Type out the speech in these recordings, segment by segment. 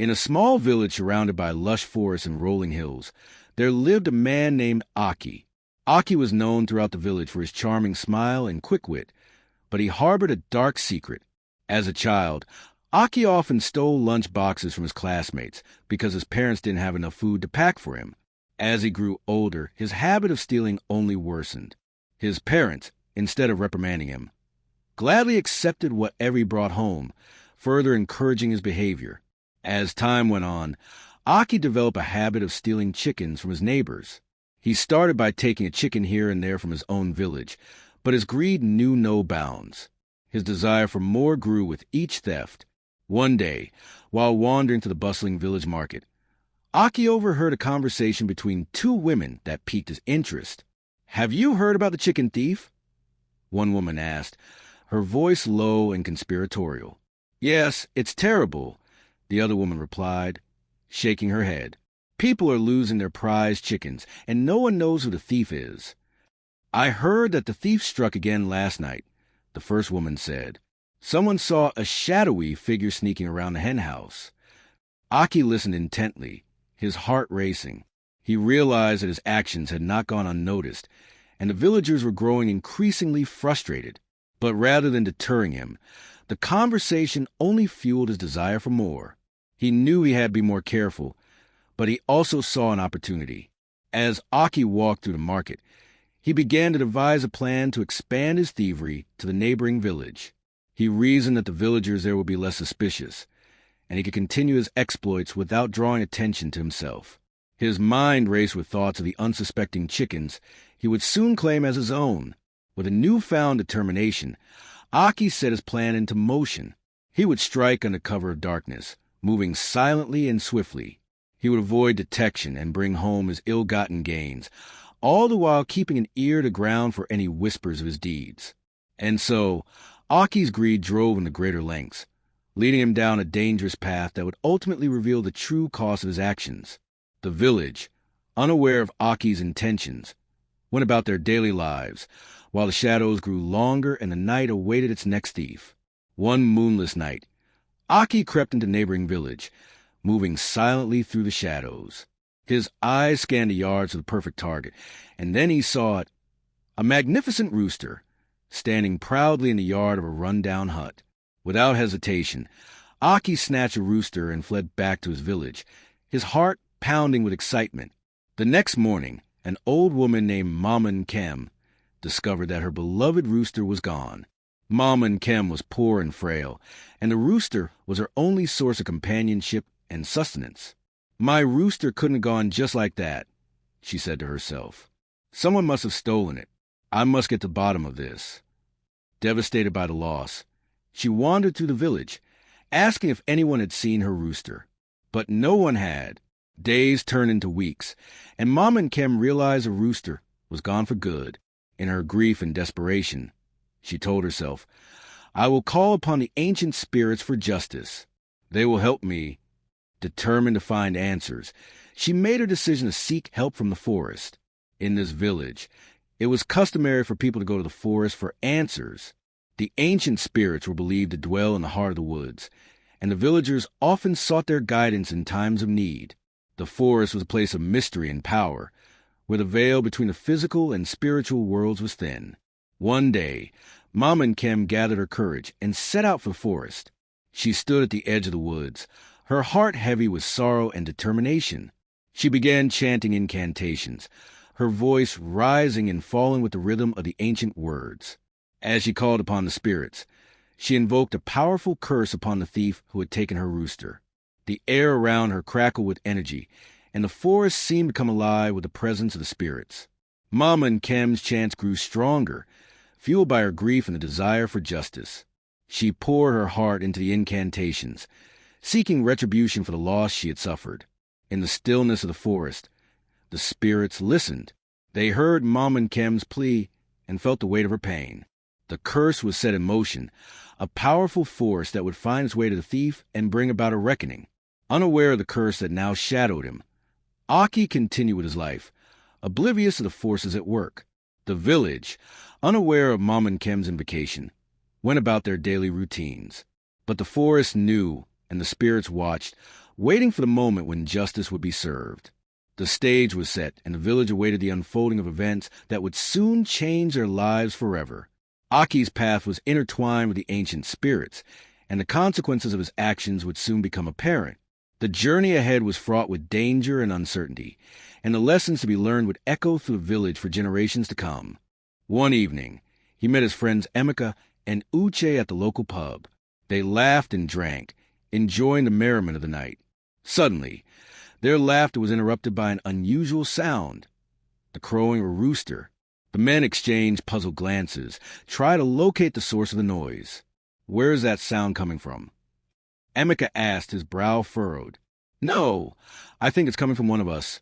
In a small village surrounded by lush forests and rolling hills, there lived a man named Aki. Aki was known throughout the village for his charming smile and quick wit, but he harbored a dark secret. As a child, Aki often stole lunch boxes from his classmates because his parents didn't have enough food to pack for him. As he grew older, his habit of stealing only worsened. His parents, instead of reprimanding him, gladly accepted whatever he brought home, further encouraging his behavior. As time went on, Aki developed a habit of stealing chickens from his neighbors. He started by taking a chicken here and there from his own village, but his greed knew no bounds. His desire for more grew with each theft. One day, while wandering to the bustling village market, Aki overheard a conversation between two women that piqued his interest. "Have you heard about the chicken thief?" one woman asked, her voice low and conspiratorial. "Yes, it's terrible," the other woman replied, shaking her head. "People are losing their prized chickens, and no one knows who the thief is." "I heard that the thief struck again last night," the first woman said. "Someone saw a shadowy figure sneaking around the hen house." Aki listened intently, his heart racing. He realized that his actions had not gone unnoticed, and the villagers were growing increasingly frustrated. But rather than deterring him, the conversation only fueled his desire for more. He knew he had to be more careful, but he also saw an opportunity. As Aki walked through the market, he began to devise a plan to expand his thievery to the neighboring village. He reasoned that the villagers there would be less suspicious, and he could continue his exploits without drawing attention to himself. His mind raced with thoughts of the unsuspecting chickens he would soon claim as his own. With a newfound determination, Aki set his plan into motion. He would strike under cover of darkness, moving silently and swiftly. He would avoid detection and bring home his ill-gotten gains, all the while keeping an ear to ground for any whispers of his deeds. And so, Aki's greed drove him to greater lengths, leading him down a dangerous path that would ultimately reveal the true cost of his actions. The village, unaware of Aki's intentions, went about their daily lives, while the shadows grew longer and the night awaited its next thief. One moonless night, Aki crept into a neighboring village, moving silently through the shadows. His eyes scanned the yards of the perfect target, and then he saw it, a magnificent rooster, standing proudly in the yard of a run-down hut. Without hesitation, Aki snatched a rooster and fled back to his village, his heart pounding with excitement. The next morning, an old woman named Mama Nkem discovered that her beloved rooster was gone. Mama Nkem was poor and frail, and the rooster was her only source of companionship and sustenance. "My rooster couldn't have gone just like that," she said to herself. "Someone must have stolen it. I must get to the bottom of this." Devastated by the loss, she wandered through the village, asking if anyone had seen her rooster. But no one had. Days turned into weeks, and Mama Nkem realized the rooster was gone for good. In her grief and desperation, she told herself, "I will call upon the ancient spirits for justice. They will help me." Determined to find answers, she made her decision to seek help from the forest. In this village, it was customary for people to go to the forest for answers. The ancient spirits were believed to dwell in the heart of the woods, and the villagers often sought their guidance in times of need. The forest was a place of mystery and power, where the veil between the physical and spiritual worlds was thin. One day, Mama Nkem gathered her courage and set out for the forest. She stood at the edge of the woods, her heart heavy with sorrow and determination. She began chanting incantations, her voice rising and falling with the rhythm of the ancient words. As she called upon the spirits, she invoked a powerful curse upon the thief who had taken her rooster. The air around her crackled with energy, and the forest seemed to come alive with the presence of the spirits. Mama Nkem's chants grew stronger, fueled by her grief and the desire for justice. She poured her heart into the incantations, seeking retribution for the loss she had suffered. In the stillness of the forest, the spirits listened. They heard Mama Nkem's plea and felt the weight of her pain. The curse was set in motion, a powerful force that would find its way to the thief and bring about a reckoning. Unaware of the curse that now shadowed him, Aki continued with his life, oblivious of the forces at work. The village, unaware of Mama Nkem's invocation, went about their daily routines. But the forest knew, and the spirits watched, waiting for the moment when justice would be served. The stage was set, and the village awaited the unfolding of events that would soon change their lives forever. Aki's path was intertwined with the ancient spirits, and the consequences of his actions would soon become apparent. The journey ahead was fraught with danger and uncertainty, and the lessons to be learned would echo through the village for generations to come. One evening, he met his friends Emeka and Uche at the local pub. They laughed and drank, enjoying the merriment of the night. Suddenly, their laughter was interrupted by an unusual sound, the crowing of a rooster. The men exchanged puzzled glances, trying to locate the source of the noise. "Where is that sound coming from?" Emeka asked, his brow furrowed. "No, I think it's coming from one of us,"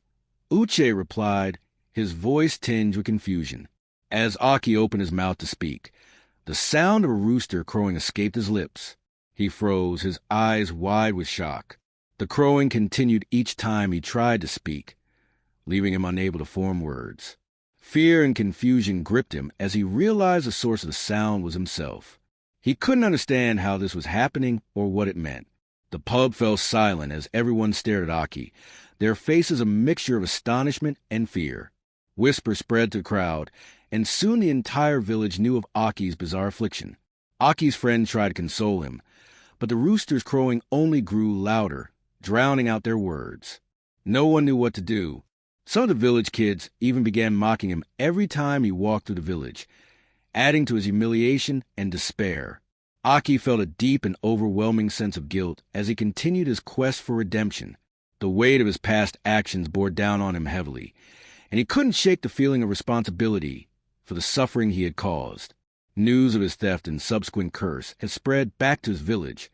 Uche replied, his voice tinged with confusion. As Aki opened his mouth to speak, the sound of a rooster crowing escaped his lips. He froze, his eyes wide with shock. The crowing continued each time he tried to speak, leaving him unable to form words. Fear and confusion gripped him as he realized the source of the sound was himself. He couldn't understand how this was happening or what it meant. The pub fell silent as everyone stared at Aki, their faces a mixture of astonishment and fear. Whispers spread to the crowd, and soon the entire village knew of Aki's bizarre affliction. Aki's friends tried to console him, but the rooster's crowing only grew louder, drowning out their words. No one knew what to do. Some of the village kids even began mocking him every time he walked through the village, adding to his humiliation and despair. Aki felt a deep and overwhelming sense of guilt as he continued his quest for redemption. The weight of his past actions bore down on him heavily, and he couldn't shake the feeling of responsibility for the suffering he had caused. News of his theft and subsequent curse had spread back to his village,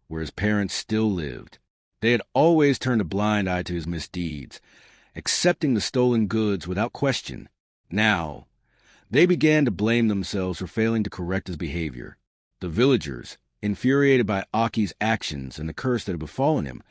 where his parents still lived. They had always turned a blind eye to his misdeeds, accepting the stolen goods without question. Now, they began to blame themselves for failing to correct his behavior. The villagers, infuriated by Aki's actions and the curse that had befallen him,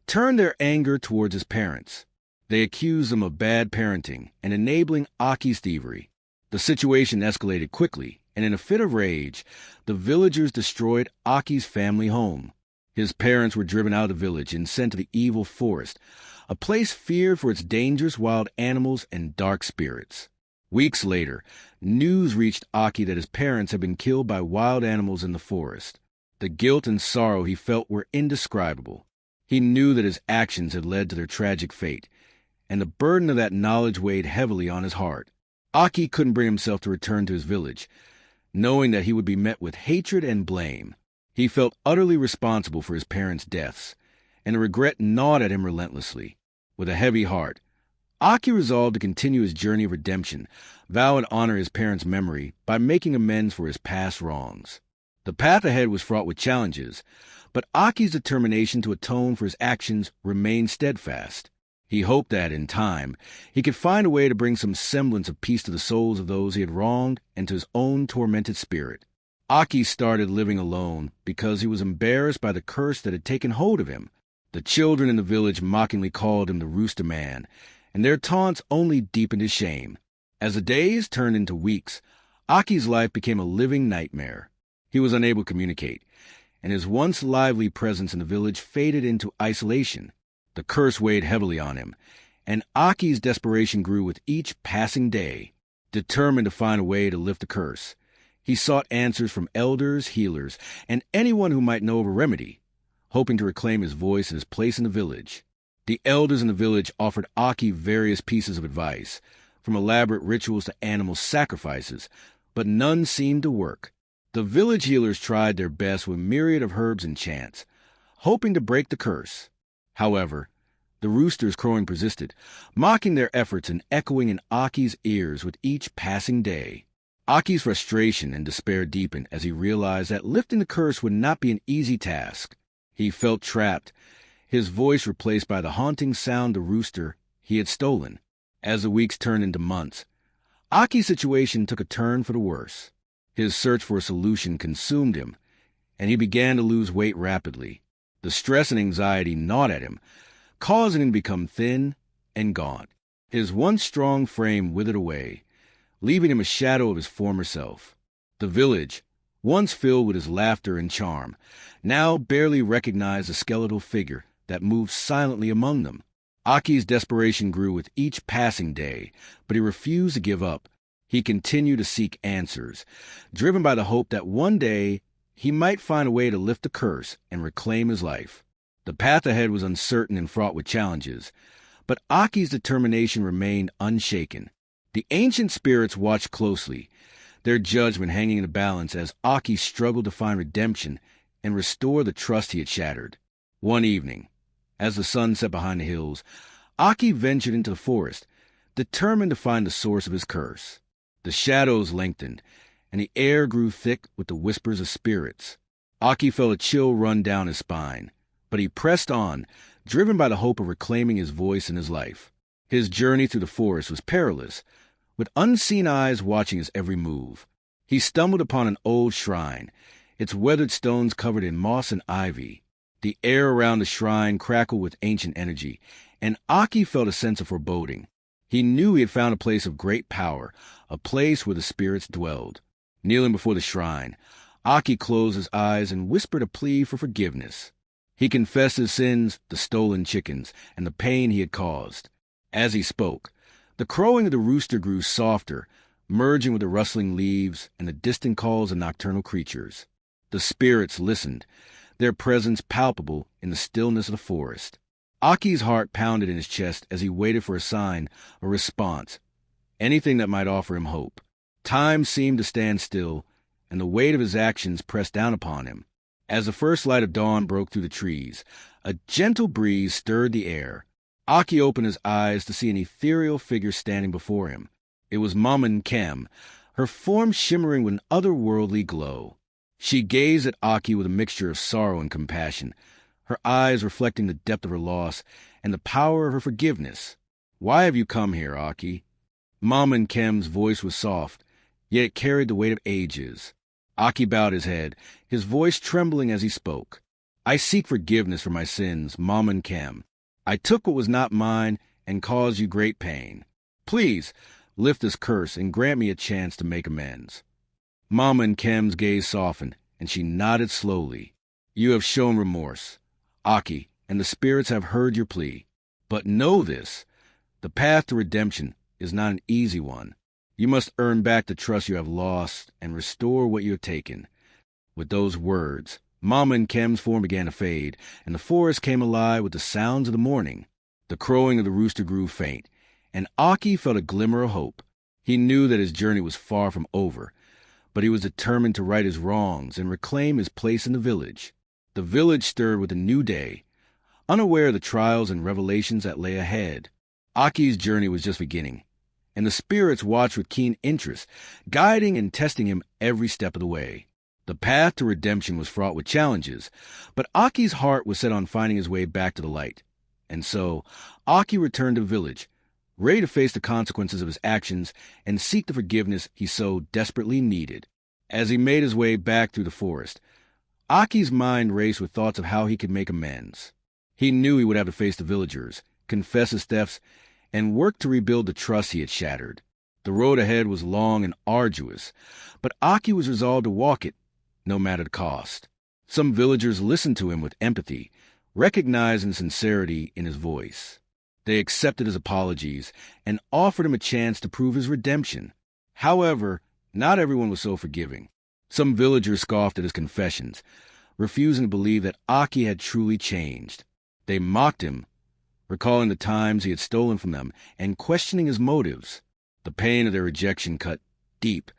turned their anger towards his parents. They accused them of bad parenting and enabling Aki's thievery. The situation escalated quickly, and in a fit of rage, the villagers destroyed Aki's family home. His parents were driven out of the village and sent to the evil forest, a place feared for its dangerous wild animals and dark spirits. Weeks later, news reached Aki that his parents had been killed by wild animals in the forest. The guilt and sorrow he felt were indescribable. He knew that his actions had led to their tragic fate, and the burden of that knowledge weighed heavily on his heart. Aki couldn't bring himself to return to his village, knowing that he would be met with hatred and blame. He felt utterly responsible for his parents' deaths, and the regret gnawed at him relentlessly. With a heavy heart, Aki resolved to continue his journey of redemption, vow to honor his parents' memory by making amends for his past wrongs. The path ahead was fraught with challenges, but Aki's determination to atone for his actions remained steadfast. He hoped that, in time, he could find a way to bring some semblance of peace to the souls of those he had wronged and to his own tormented spirit. Aki started living alone because he was embarrassed by the curse that had taken hold of him. The children in the village mockingly called him the Rooster Man, and their taunts only deepened his shame. As the days turned into weeks, Aki's life became a living nightmare. He was unable to communicate, and his once lively presence in the village faded into isolation. The curse weighed heavily on him, and Aki's desperation grew with each passing day. Determined to find a way to lift the curse, he sought answers from elders, healers, and anyone who might know of a remedy, hoping to reclaim his voice and his place in the village. The elders in the village offered Aki various pieces of advice, from elaborate rituals to animal sacrifices, but none seemed to work. The village healers tried their best with a myriad of herbs and chants, hoping to break the curse. However, the rooster's crowing persisted, mocking their efforts and echoing in Aki's ears with each passing day. Aki's frustration and despair deepened as he realized that lifting the curse would not be an easy task. He felt trapped, his voice replaced by the haunting sound of the rooster he had stolen. As the weeks turned into months, Aki's situation took a turn for the worse. His search for a solution consumed him, and he began to lose weight rapidly. The stress and anxiety gnawed at him, causing him to become thin and gaunt. His once strong frame withered away, leaving him a shadow of his former self. The village, once filled with his laughter and charm, now barely recognized the skeletal figure that moved silently among them. Aki's desperation grew with each passing day, but he refused to give up. He continued to seek answers, driven by the hope that one day he might find a way to lift the curse and reclaim his life. The path ahead was uncertain and fraught with challenges, but Aki's determination remained unshaken. The ancient spirits watched closely, their judgment hanging in the balance as Aki struggled to find redemption and restore the trust he had shattered. One evening, as the sun set behind the hills, Aki ventured into the forest, determined to find the source of his curse. The shadows lengthened, and the air grew thick with the whispers of spirits. Aki felt a chill run down his spine, but he pressed on, driven by the hope of reclaiming his voice and his life. His journey through the forest was perilous, with unseen eyes watching his every move. He stumbled upon an old shrine, its weathered stones covered in moss and ivy. The air around the shrine crackled with ancient energy, and Aki felt a sense of foreboding. He knew he had found a place of great power, a place where the spirits dwelled. Kneeling before the shrine, Aki closed his eyes and whispered a plea for forgiveness. He confessed his sins, the stolen chickens, and the pain he had caused. As he spoke, the crowing of the rooster grew softer, merging with the rustling leaves and the distant calls of nocturnal creatures. The spirits listened, their presence palpable in the stillness of the forest. Aki's heart pounded in his chest as he waited for a sign, a response, anything that might offer him hope. Time seemed to stand still, and the weight of his actions pressed down upon him. As the first light of dawn broke through the trees, a gentle breeze stirred the air. Aki opened his eyes to see an ethereal figure standing before him. It was Mama Nkem, her form shimmering with an otherworldly glow. She gazed at Aki with a mixture of sorrow and compassion, her eyes reflecting the depth of her loss and the power of her forgiveness. "Why have you come here, Aki?" Mama Nkem's voice was soft, yet it carried the weight of ages. Aki bowed his head, his voice trembling as he spoke. "I seek forgiveness for my sins, Mama Nkem. I took what was not mine and caused you great pain. Please, lift this curse and grant me a chance to make amends." Mama Nkem's gaze softened, and she nodded slowly. "You have shown remorse, Aki, and the spirits have heard your plea. But know this, the path to redemption is not an easy one. You must earn back the trust you have lost and restore what you have taken." With those words, Mama Nkem's form began to fade, and the forest came alive with the sounds of the morning. The crowing of the rooster grew faint, and Aki felt a glimmer of hope. He knew that his journey was far from over, but he was determined to right his wrongs and reclaim his place in the village. The village stirred with a new day, unaware of the trials and revelations that lay ahead. Aki's journey was just beginning, and the spirits watched with keen interest, guiding and testing him every step of the way. The path to redemption was fraught with challenges, but Aki's heart was set on finding his way back to the light. And so, Aki returned to the village, ready to face the consequences of his actions and seek the forgiveness he so desperately needed. As he made his way back through the forest, Aki's mind raced with thoughts of how he could make amends. He knew he would have to face the villagers, confess his thefts, and work to rebuild the trust he had shattered. The road ahead was long and arduous, but Aki was resolved to walk it, no matter the cost. Some villagers listened to him with empathy, recognizing sincerity in his voice. They accepted his apologies and offered him a chance to prove his redemption. However, not everyone was so forgiving. Some villagers scoffed at his confessions, refusing to believe that Aki had truly changed. They mocked him, recalling the times he had stolen from them and questioning his motives. The pain of their rejection cut deep,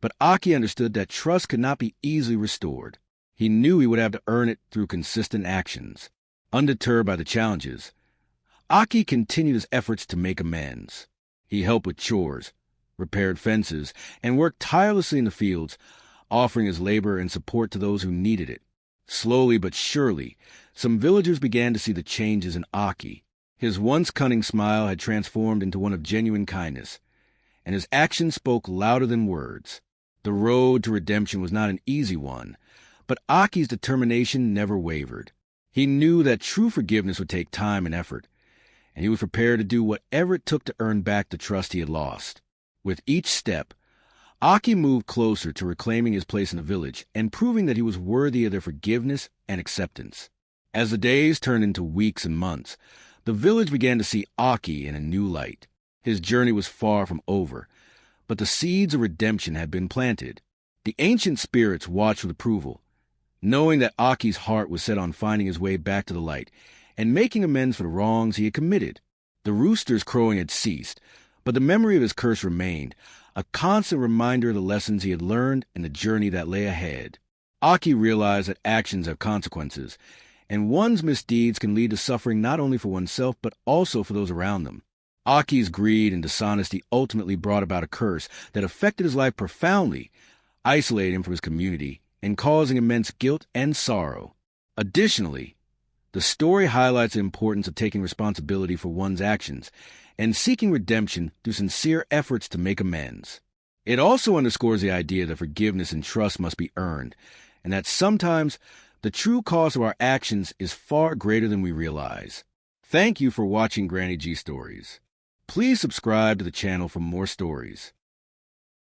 but Aki understood that trust could not be easily restored. He knew he would have to earn it through consistent actions. Undeterred by the challenges, Aki continued his efforts to make amends. He helped with chores, repaired fences, and worked tirelessly in the fields, offering his labor and support to those who needed it. Slowly but surely, some villagers began to see the changes in Aki. His once cunning smile had transformed into one of genuine kindness, and his actions spoke louder than words. The road to redemption was not an easy one, but Aki's determination never wavered. He knew that true forgiveness would take time and effort, and he was prepared to do whatever it took to earn back the trust he had lost. With each step, Aki moved closer to reclaiming his place in the village and proving that he was worthy of their forgiveness and acceptance. As the days turned into weeks and months, the village began to see Aki in a new light. His journey was far from over, but the seeds of redemption had been planted. The ancient spirits watched with approval, knowing that Aki's heart was set on finding his way back to the light and making amends for the wrongs he had committed. The rooster's crowing had ceased, but the memory of his curse remained, a constant reminder of the lessons he had learned and the journey that lay ahead. Aki realized that actions have consequences, and one's misdeeds can lead to suffering not only for oneself but also for those around them. Aki's greed and dishonesty ultimately brought about a curse that affected his life profoundly, isolating him from his community and causing immense guilt and sorrow. Additionally, the story highlights the importance of taking responsibility for one's actions and seeking redemption through sincere efforts to make amends. It also underscores the idea that forgiveness and trust must be earned, and that sometimes the true cost of our actions is far greater than we realize. Thank you for watching Granny G Stories. Please subscribe to the channel for more stories.